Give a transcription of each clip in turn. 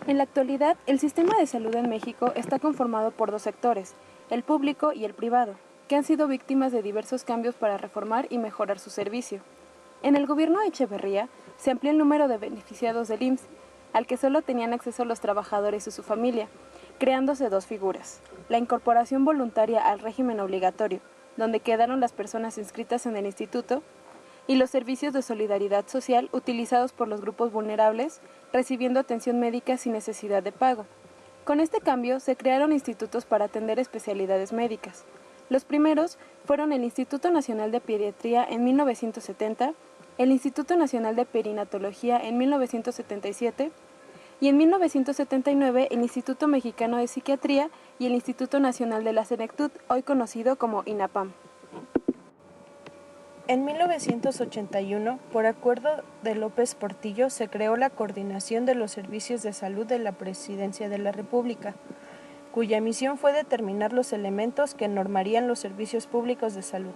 En la actualidad, el sistema de salud en México está conformado por dos sectores, el público y el privado, que han sido víctimas de diversos cambios para reformar y mejorar su servicio. En el gobierno de Echeverría se amplió el número de beneficiados del IMSS, al que solo tenían acceso los trabajadores y su familia, creándose dos figuras: la incorporación voluntaria al régimen obligatorio, donde quedaron las personas inscritas en el instituto, y los servicios de solidaridad social utilizados por los grupos vulnerables, recibiendo atención médica sin necesidad de pago. Con este cambio se crearon institutos para atender especialidades médicas. Los primeros fueron el Instituto Nacional de Pediatría en 1970, el Instituto Nacional de Perinatología en 1977 y en 1979 el Instituto Mexicano de Psiquiatría y el Instituto Nacional de la Senectud, hoy conocido como INAPAM. En 1981, por acuerdo de López Portillo, se creó la Coordinación de los Servicios de Salud de la Presidencia de la República, cuya misión fue determinar los elementos que normarían los servicios públicos de salud,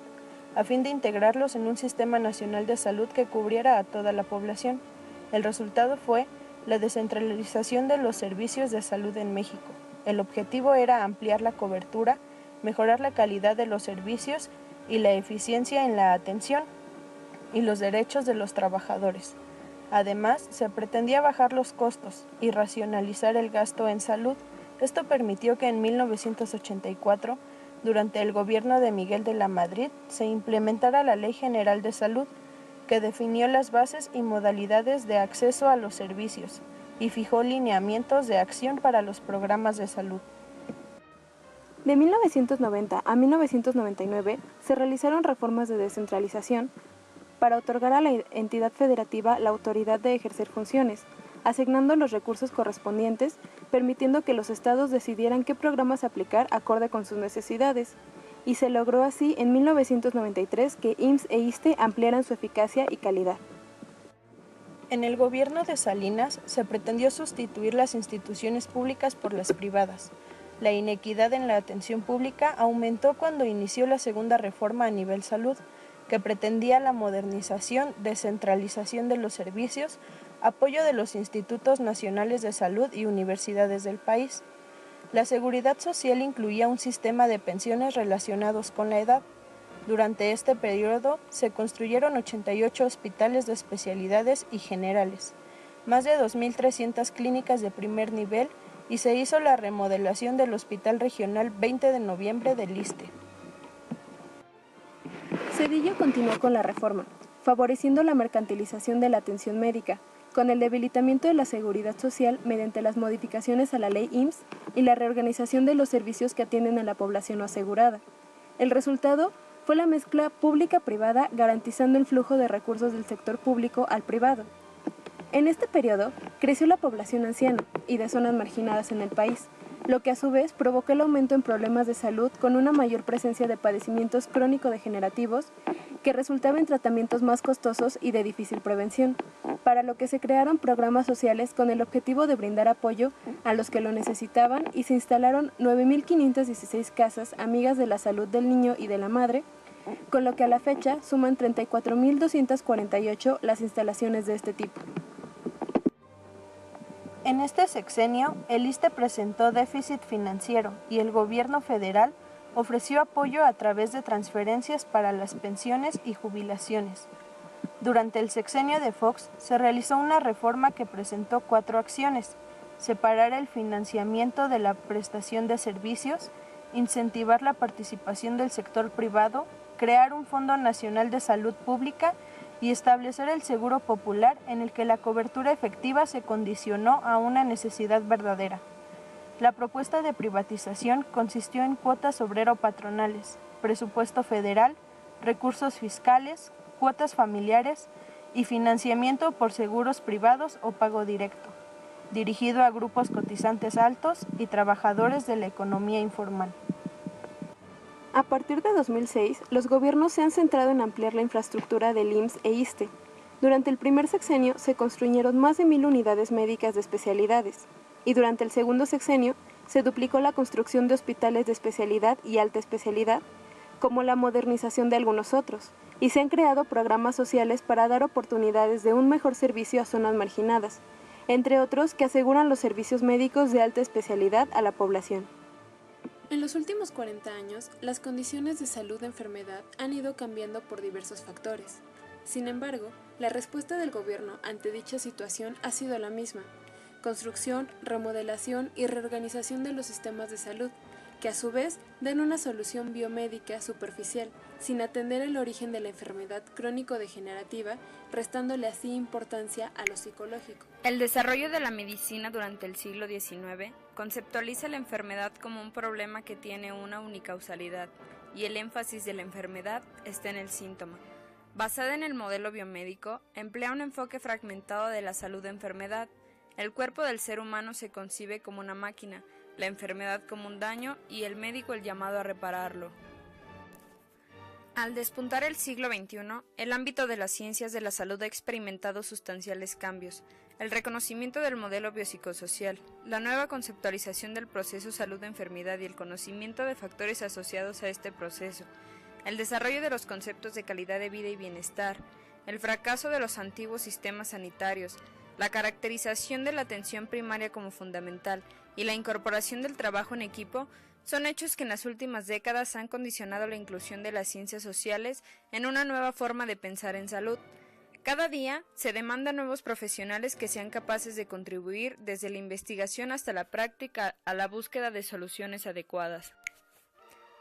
a fin de integrarlos en un sistema nacional de salud que cubriera a toda la población. El resultado fue la descentralización de los servicios de salud en México. El objetivo era ampliar la cobertura, mejorar la calidad de los servicios y la eficiencia en la atención y los derechos de los trabajadores. Además, se pretendía bajar los costos y racionalizar el gasto en salud. Esto permitió que en 1984, durante el gobierno de Miguel de la Madrid, se implementara la Ley General de Salud, que definió las bases y modalidades de acceso a los servicios y fijó lineamientos de acción para los programas de salud. De 1990 a 1999 se realizaron reformas de descentralización para otorgar a la entidad federativa la autoridad de ejercer funciones, asignando los recursos correspondientes, permitiendo que los estados decidieran qué programas aplicar acorde con sus necesidades, y se logró así en 1993 que IMSS e ISSSTE ampliaran su eficacia y calidad. En el gobierno de Salinas se pretendió sustituir las instituciones públicas por las privadas. La inequidad en la atención pública aumentó cuando inició la segunda reforma a nivel salud, que pretendía la modernización, descentralización de los servicios, apoyo de los institutos nacionales de salud y universidades del país. La seguridad social incluía un sistema de pensiones relacionados con la edad. Durante este periodo se construyeron 88 hospitales de especialidades y generales, más de 2.300 clínicas de primer nivel, y se hizo la remodelación del Hospital Regional 20 de Noviembre del ISSSTE. Zedillo continuó con la reforma, favoreciendo la mercantilización de la atención médica, con el debilitamiento de la seguridad social mediante las modificaciones a la ley IMSS y la reorganización de los servicios que atienden a la población no asegurada. El resultado fue la mezcla pública-privada, garantizando el flujo de recursos del sector público al privado. En este periodo creció la población anciana y de zonas marginadas en el país, lo que a su vez provocó el aumento en problemas de salud con una mayor presencia de padecimientos crónico-degenerativos que resultaba en tratamientos más costosos y de difícil prevención, para lo que se crearon programas sociales con el objetivo de brindar apoyo a los que lo necesitaban y se instalaron 9.516 casas amigas de la salud del niño y de la madre, con lo que a la fecha suman 34.248 las instalaciones de este tipo. En este sexenio, el ISSSTE presentó déficit financiero y el gobierno federal ofreció apoyo a través de transferencias para las pensiones y jubilaciones. Durante el sexenio de Fox se realizó una reforma que presentó 4 acciones: separar el financiamiento de la prestación de servicios, incentivar la participación del sector privado, crear un Fondo Nacional de Salud Pública y establecer el seguro popular, en el que la cobertura efectiva se condicionó a una necesidad verdadera. La propuesta de privatización consistió en cuotas obrero-patronales, presupuesto federal, recursos fiscales, cuotas familiares y financiamiento por seguros privados o pago directo, dirigido a grupos cotizantes altos y trabajadores de la economía informal. A partir de 2006, los gobiernos se han centrado en ampliar la infraestructura del IMSS e ISSSTE. Durante el primer sexenio se construyeron más de 1.000 unidades médicas de especialidades, y durante el segundo sexenio se duplicó la construcción de hospitales de especialidad y alta especialidad, como la modernización de algunos otros, y se han creado programas sociales para dar oportunidades de un mejor servicio a zonas marginadas, entre otros que aseguran los servicios médicos de alta especialidad a la población. En los últimos 40 años, las condiciones de salud de enfermedad han ido cambiando por diversos factores. Sin embargo, la respuesta del gobierno ante dicha situación ha sido la misma: construcción, remodelación y reorganización de los sistemas de salud, que a su vez dan una solución biomédica superficial, sin atender el origen de la enfermedad crónico-degenerativa, restándole así importancia a lo psicológico. El desarrollo de la medicina durante el siglo XIX conceptualiza la enfermedad como un problema que tiene una unicausalidad, y el énfasis de la enfermedad está en el síntoma. Basada en el modelo biomédico, emplea un enfoque fragmentado de la salud-enfermedad. El cuerpo del ser humano se concibe como una máquina, la enfermedad como un daño y el médico el llamado a repararlo. Al despuntar el siglo XXI, el ámbito de las ciencias de la salud ha experimentado sustanciales cambios. El reconocimiento del modelo biopsicosocial, la nueva conceptualización del proceso salud-enfermedad y el conocimiento de factores asociados a este proceso, el desarrollo de los conceptos de calidad de vida y bienestar, el fracaso de los antiguos sistemas sanitarios, la caracterización de la atención primaria como fundamental y la incorporación del trabajo en equipo son hechos que en las últimas décadas han condicionado la inclusión de las ciencias sociales en una nueva forma de pensar en salud. Cada día se demandan nuevos profesionales que sean capaces de contribuir desde la investigación hasta la práctica a la búsqueda de soluciones adecuadas.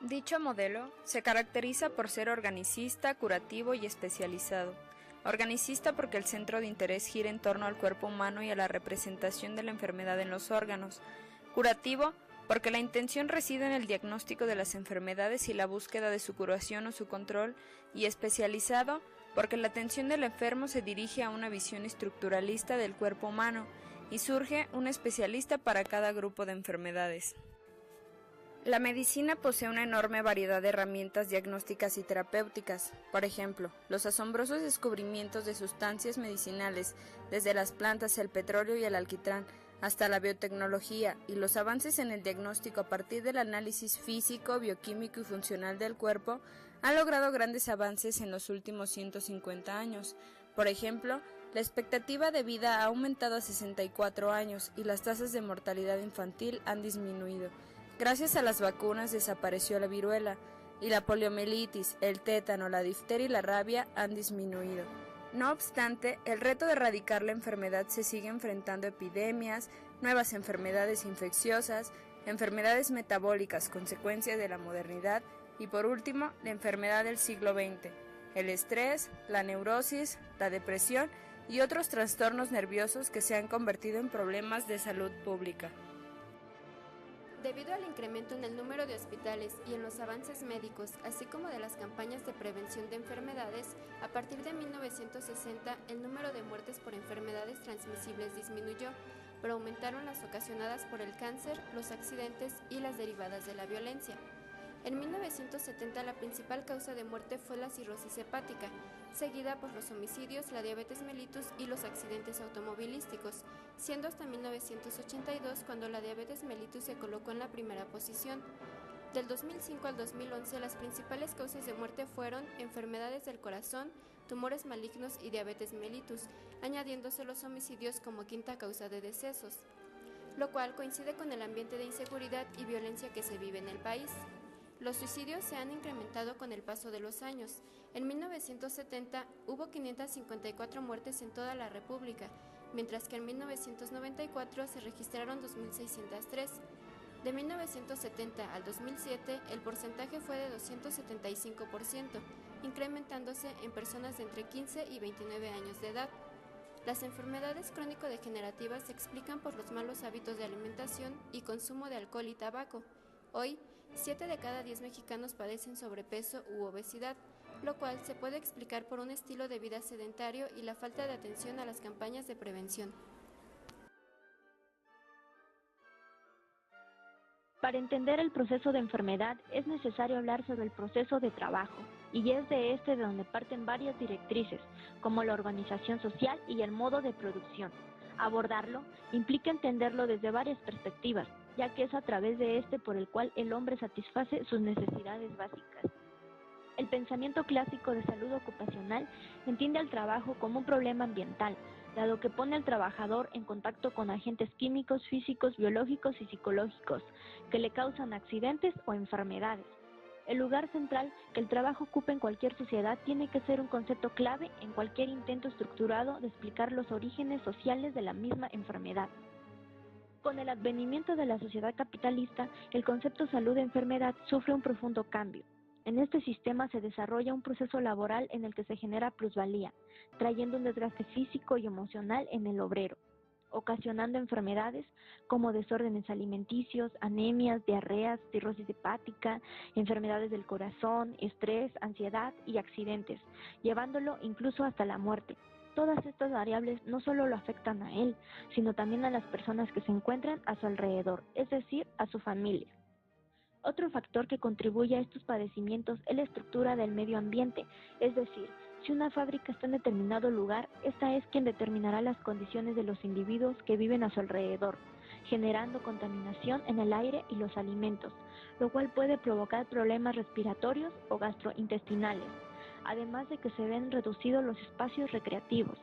Dicho modelo se caracteriza por ser organicista, curativo y especializado. Organicista porque el centro de interés gira en torno al cuerpo humano y a la representación de la enfermedad en los órganos. Curativo porque la intención reside en el diagnóstico de las enfermedades y la búsqueda de su curación o su control, y especializado porque la atención del enfermo se dirige a una visión estructuralista del cuerpo humano y surge un especialista para cada grupo de enfermedades. La medicina posee una enorme variedad de herramientas diagnósticas y terapéuticas. Por ejemplo, los asombrosos descubrimientos de sustancias medicinales, desde las plantas, el petróleo y el alquitrán, hasta la biotecnología, y los avances en el diagnóstico a partir del análisis físico, bioquímico y funcional del cuerpo, han logrado grandes avances en los últimos 150 años. Por ejemplo, la expectativa de vida ha aumentado a 64 años y las tasas de mortalidad infantil han disminuido. Gracias a las vacunas desapareció la viruela, y la poliomielitis, el tétano, la difteria y la rabia han disminuido. No obstante, el reto de erradicar la enfermedad se sigue enfrentando a epidemias, nuevas enfermedades infecciosas, enfermedades metabólicas, consecuencia de la modernidad, y por último, la enfermedad del siglo XX, el estrés, la neurosis, la depresión y otros trastornos nerviosos que se han convertido en problemas de salud pública. Debido al incremento en el número de hospitales y en los avances médicos, así como de las campañas de prevención de enfermedades, a partir de 1960 el número de muertes por enfermedades transmisibles disminuyó, pero aumentaron las ocasionadas por el cáncer, los accidentes y las derivadas de la violencia. En 1970 la principal causa de muerte fue la cirrosis hepática, seguida por los homicidios, la diabetes mellitus y los accidentes automovilísticos, siendo hasta 1982 cuando la diabetes mellitus se colocó en la primera posición. Del 2005 al 2011 las principales causas de muerte fueron enfermedades del corazón, tumores malignos y diabetes mellitus, añadiéndose los homicidios como quinta causa de decesos, lo cual coincide con el ambiente de inseguridad y violencia que se vive en el país. Los suicidios se han incrementado con el paso de los años. En 1970 hubo 554 muertes en toda la República, mientras que en 1994 se registraron 2.603. De 1970 al 2007 el porcentaje fue de 275%, incrementándose en personas de entre 15 y 29 años de edad. Las enfermedades crónico-degenerativas se explican por los malos hábitos de alimentación y consumo de alcohol y tabaco. Hoy, 7 de cada 10 mexicanos padecen sobrepeso u obesidad, lo cual se puede explicar por un estilo de vida sedentario y la falta de atención a las campañas de prevención. Para entender el proceso de enfermedad es necesario hablar sobre el proceso de trabajo, y es de este de donde parten varias directrices, como la organización social y el modo de producción. Abordarlo implica entenderlo desde varias perspectivas, ya que es a través de este por el cual el hombre satisface sus necesidades básicas. El pensamiento clásico de salud ocupacional entiende al trabajo como un problema ambiental, dado que pone al trabajador en contacto con agentes químicos, físicos, biológicos y psicológicos que le causan accidentes o enfermedades. El lugar central que el trabajo ocupa en cualquier sociedad tiene que ser un concepto clave en cualquier intento estructurado de explicar los orígenes sociales de la misma enfermedad. Con el advenimiento de la sociedad capitalista, el concepto salud-enfermedad sufre un profundo cambio. En este sistema se desarrolla un proceso laboral en el que se genera plusvalía, trayendo un desgaste físico y emocional en el obrero, ocasionando enfermedades como desórdenes alimenticios, anemias, diarreas, cirrosis hepática, enfermedades del corazón, estrés, ansiedad y accidentes, llevándolo incluso hasta la muerte. Todas estas variables no solo lo afectan a él, sino también a las personas que se encuentran a su alrededor, es decir, a su familia. Otro factor que contribuye a estos padecimientos es la estructura del medio ambiente, es decir, si una fábrica está en determinado lugar, esta es quien determinará las condiciones de los individuos que viven a su alrededor, generando contaminación en el aire y los alimentos, lo cual puede provocar problemas respiratorios o gastrointestinales, además de que se ven reducidos los espacios recreativos.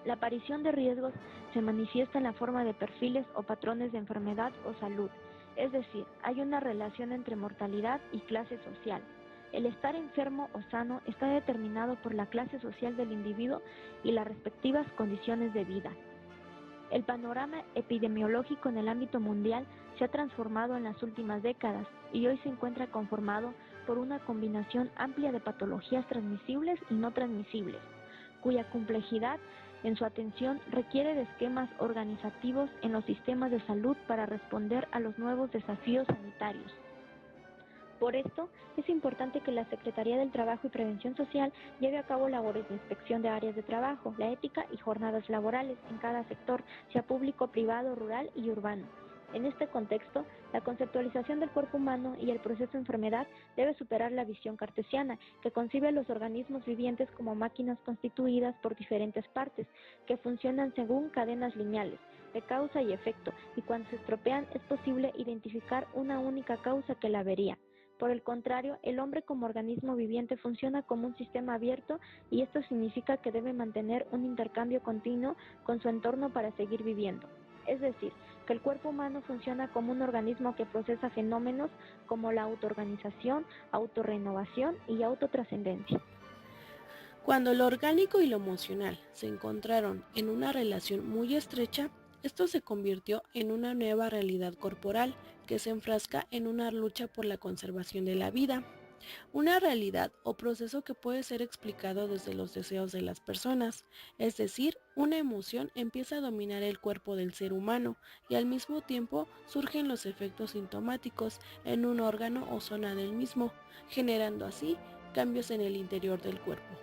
La aparición de riesgos se manifiesta en la forma de perfiles o patrones de enfermedad o salud, es decir, hay una relación entre mortalidad y clase social. El estar enfermo o sano está determinado por la clase social del individuo y las respectivas condiciones de vida. El panorama epidemiológico en el ámbito mundial se ha transformado en las últimas décadas y hoy se encuentra conformado por una combinación amplia de patologías transmisibles y no transmisibles, cuya complejidad en su atención requiere de esquemas organizativos en los sistemas de salud para responder a los nuevos desafíos sanitarios. Por esto, es importante que la Secretaría del Trabajo y Prevención Social lleve a cabo labores de inspección de áreas de trabajo, la ética y jornadas laborales en cada sector, sea público, privado, rural y urbano. En este contexto, la conceptualización del cuerpo humano y el proceso de enfermedad debe superar la visión cartesiana, que concibe a los organismos vivientes como máquinas constituidas por diferentes partes, que funcionan según cadenas lineales, de causa y efecto, y cuando se estropean es posible identificar una única causa que la avería. Por el contrario, el hombre como organismo viviente funciona como un sistema abierto y esto significa que debe mantener un intercambio continuo con su entorno para seguir viviendo. Es decir, que el cuerpo humano funciona como un organismo que procesa fenómenos como la autoorganización, autorrenovación y autotrascendencia. Cuando lo orgánico y lo emocional se encontraron en una relación muy estrecha, esto se convirtió en una nueva realidad corporal que se enfrasca en una lucha por la conservación de la vida. Una realidad o proceso que puede ser explicado desde los deseos de las personas, es decir, una emoción empieza a dominar el cuerpo del ser humano y al mismo tiempo surgen los efectos sintomáticos en un órgano o zona del mismo, generando así cambios en el interior del cuerpo.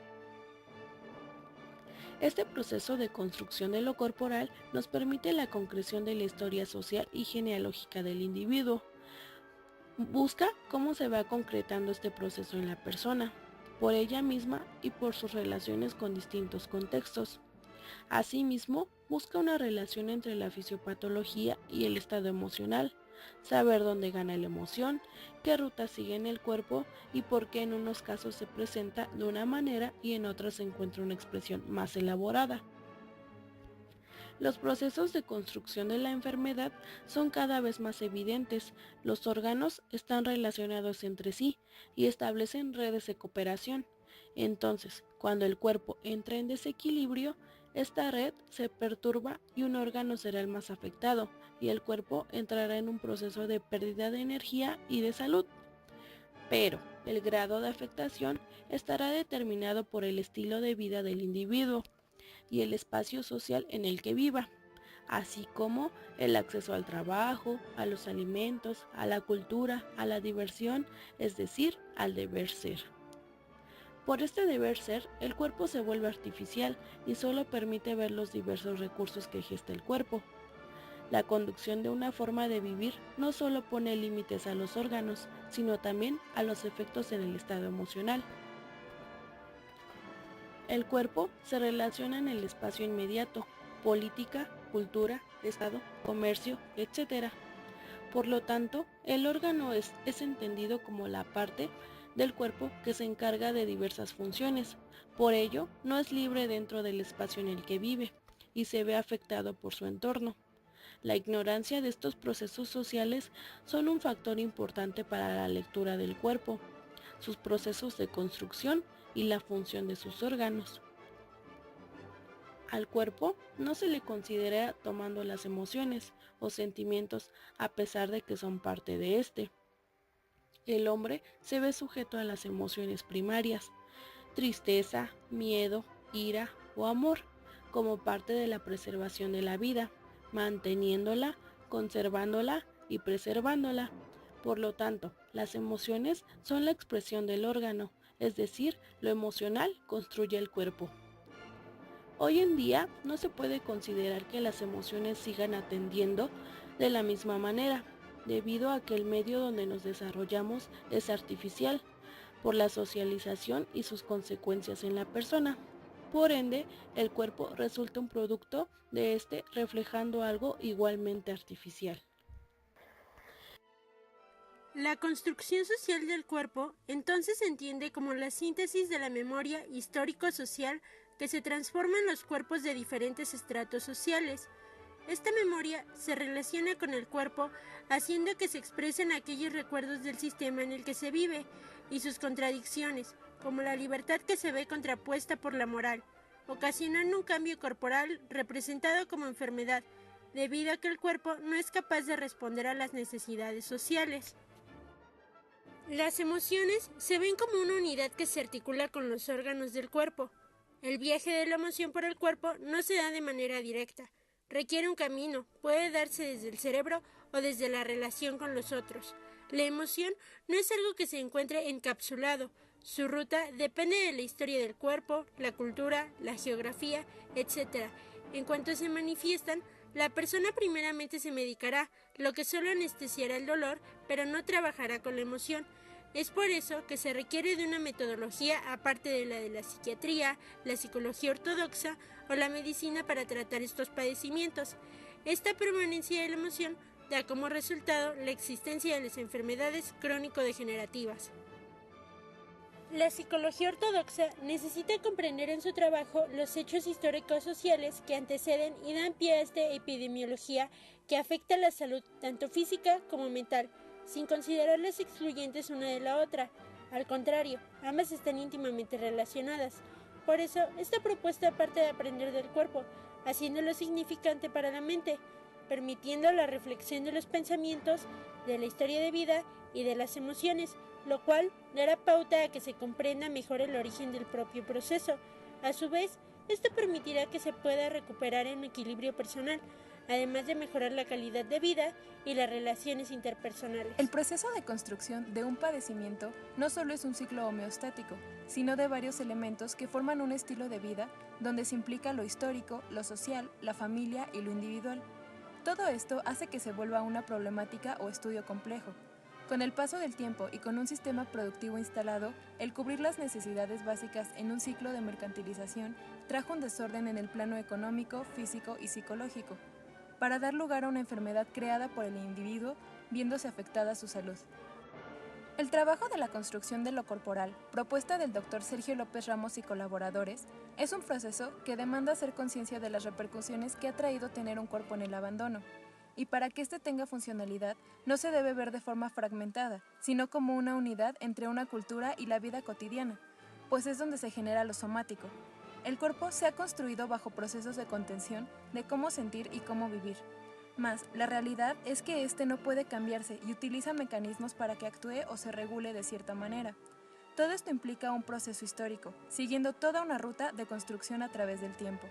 Este proceso de construcción de lo corporal nos permite la concreción de la historia social y genealógica del individuo. Busca cómo se va concretando este proceso en la persona, por ella misma y por sus relaciones con distintos contextos. Asimismo, busca una relación entre la fisiopatología y el estado emocional, saber dónde gana la emoción, qué ruta sigue en el cuerpo y por qué en unos casos se presenta de una manera y en otras se encuentra una expresión más elaborada. Los procesos de construcción de la enfermedad son cada vez más evidentes, los órganos están relacionados entre sí y establecen redes de cooperación. Entonces, cuando el cuerpo entra en desequilibrio, esta red se perturba y un órgano será el más afectado y el cuerpo entrará en un proceso de pérdida de energía y de salud. Pero el grado de afectación estará determinado por el estilo de vida del individuo y el espacio social en el que viva, así como el acceso al trabajo, a los alimentos, a la cultura, a la diversión, es decir, al deber ser. Por este deber ser, el cuerpo se vuelve artificial y solo permite ver los diversos recursos que gesta el cuerpo. La conducción de una forma de vivir no solo pone límites a los órganos, sino también a los efectos en el estado emocional. El cuerpo se relaciona en el espacio inmediato, política, cultura, estado, comercio, etc. Por lo tanto, el órgano es entendido como la parte del cuerpo que se encarga de diversas funciones. Por ello, no es libre dentro del espacio en el que vive. y se ve afectado por su entorno. La ignorancia de estos procesos sociales son un factor importante para la lectura del cuerpo, sus procesos de construcción y la función de sus órganos. Al cuerpo no se le considera tomando las emociones o sentimientos a pesar de que son parte de este. El hombre se ve sujeto a las emociones primarias, tristeza, miedo, ira o amor, como parte de la preservación de la vida, manteniéndola, conservándola y preservándola. Por lo tanto, las emociones son la expresión del órgano, es decir, lo emocional construye el cuerpo. Hoy en día no se puede considerar que las emociones sigan atendiendo de la misma manera, debido a que el medio donde nos desarrollamos es artificial, por la socialización y sus consecuencias en la persona. Por ende, el cuerpo resulta un producto de este reflejando algo igualmente artificial. La construcción social del cuerpo entonces se entiende como la síntesis de la memoria histórico-social que se transforma en los cuerpos de diferentes estratos sociales. Esta memoria se relaciona con el cuerpo, haciendo que se expresen aquellos recuerdos del sistema en el que se vive y sus contradicciones, como la libertad que se ve contrapuesta por la moral, ocasionando un cambio corporal representado como enfermedad, debido a que el cuerpo no es capaz de responder a las necesidades sociales. Las emociones se ven como una unidad que se articula con los órganos del cuerpo. El viaje de la emoción por el cuerpo no se da de manera directa. Requiere un camino, puede darse desde el cerebro o desde la relación con los otros. La emoción no es algo que se encuentre encapsulado. Su ruta depende de la historia del cuerpo, la cultura, la geografía, etc. En cuanto se manifiestan, la persona primeramente se medicará, lo que solo anestesiará el dolor, pero no trabajará con la emoción. Es por eso que se requiere de una metodología aparte de la psiquiatría, la psicología ortodoxa o la medicina para tratar estos padecimientos. Esta permanencia de la emoción da como resultado la existencia de las enfermedades crónico-degenerativas. La psicología ortodoxa necesita comprender en su trabajo los hechos históricos sociales que anteceden y dan pie a esta epidemiología que afecta a la salud tanto física como mental, sin considerarlas excluyentes una de la otra. Al contrario, ambas están íntimamente relacionadas. Por eso, esta propuesta parte de aprender del cuerpo, haciéndolo significante para la mente, permitiendo la reflexión de los pensamientos, de la historia de vida y de las emociones, lo cual dará pauta a que se comprenda mejor el origen del propio proceso. A su vez, esto permitirá que se pueda recuperar un equilibrio personal, además de mejorar la calidad de vida y las relaciones interpersonales. El proceso de construcción de un padecimiento no solo es un ciclo homeostático, sino de varios elementos que forman un estilo de vida donde se implica lo histórico, lo social, la familia y lo individual. Todo esto hace que se vuelva una problemática o estudio complejo. Con el paso del tiempo y con un sistema productivo instalado, el cubrir las necesidades básicas en un ciclo de mercantilización trajo un desorden en el plano económico, físico y psicológico, para dar lugar a una enfermedad creada por el individuo, viéndose afectada su salud. El trabajo de la construcción de lo corporal, propuesta del Dr. Sergio López Ramos y colaboradores, es un proceso que demanda hacer conciencia de las repercusiones que ha traído tener un cuerpo en el abandono, y para que éste tenga funcionalidad no se debe ver de forma fragmentada, sino como una unidad entre una cultura y la vida cotidiana, pues es donde se genera lo somático. El cuerpo se ha construido bajo procesos de contención de cómo sentir y cómo vivir. Mas, la realidad es que este no puede cambiarse y utiliza mecanismos para que actúe o se regule de cierta manera. Todo esto implica un proceso histórico, siguiendo toda una ruta de construcción a través del tiempo.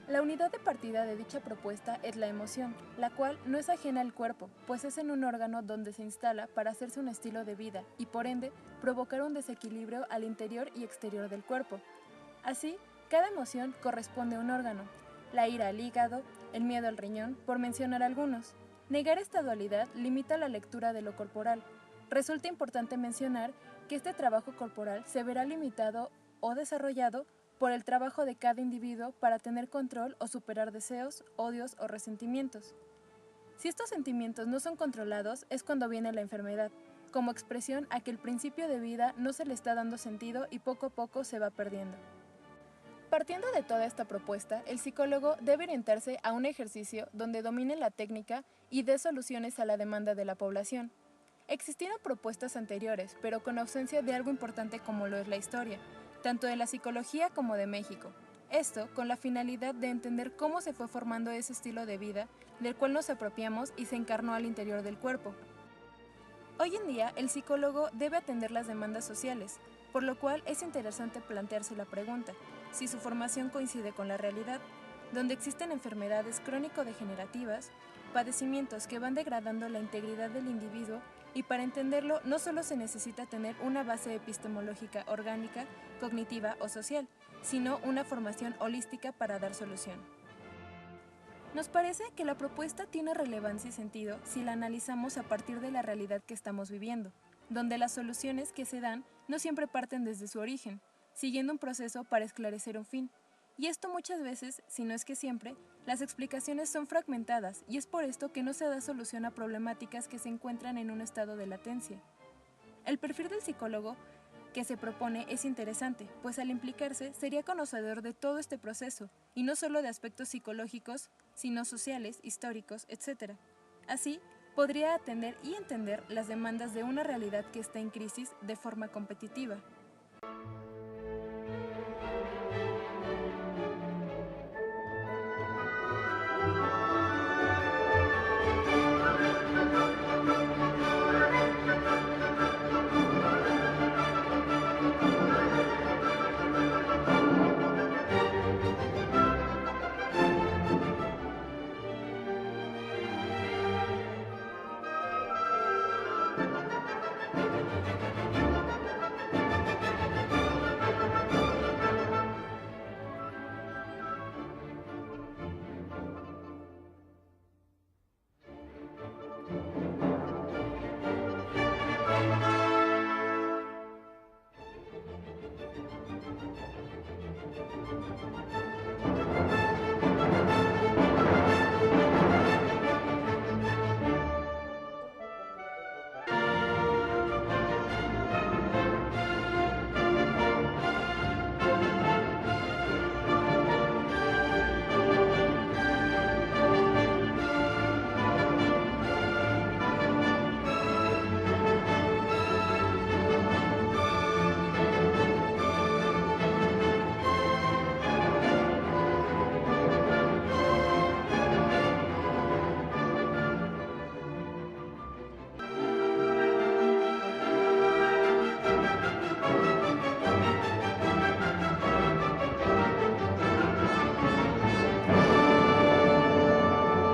La unidad de partida de dicha propuesta es la emoción, la cual no es ajena al cuerpo, pues es en un órgano donde se instala para hacerse un estilo de vida y por ende provocar un desequilibrio al interior y exterior del cuerpo. Así, cada emoción corresponde a un órgano, la ira al hígado, el miedo al riñón, por mencionar algunos. Negar esta dualidad limita la lectura de lo corporal. Resulta importante mencionar que este trabajo corporal se verá limitado o desarrollado por el trabajo de cada individuo para tener control o superar deseos, odios o resentimientos. Si estos sentimientos no son controlados, es cuando viene la enfermedad, como expresión a que el principio de vida no se le está dando sentido y poco a poco se va perdiendo. Partiendo de toda esta propuesta, el psicólogo debe orientarse a un ejercicio donde domine la técnica y dé soluciones a la demanda de la población. Existieron propuestas anteriores, pero con ausencia de algo importante como lo es la historia, tanto de la psicología como de México. Esto con la finalidad de entender cómo se fue formando ese estilo de vida, del cual nos apropiamos y se encarnó al interior del cuerpo. Hoy en día, el psicólogo debe atender las demandas sociales, por lo cual es interesante plantearse la pregunta, si su formación coincide con la realidad, donde existen enfermedades crónico-degenerativas, padecimientos que van degradando la integridad del individuo, y para entenderlo no solo se necesita tener una base epistemológica orgánica, cognitiva o social, sino una formación holística para dar solución. Nos parece que la propuesta tiene relevancia y sentido si la analizamos a partir de la realidad que estamos viviendo, donde las soluciones que se dan no siempre parten desde su origen, siguiendo un proceso para esclarecer un fin. Y esto muchas veces, si no es que siempre, las explicaciones son fragmentadas y es por esto que no se da solución a problemáticas que se encuentran en un estado de latencia. El perfil del psicólogo que se propone es interesante, pues al implicarse sería conocedor de todo este proceso, y no solo de aspectos psicológicos, sino sociales, históricos, etc. Así, podría atender y entender las demandas de una realidad que está en crisis de forma competitiva.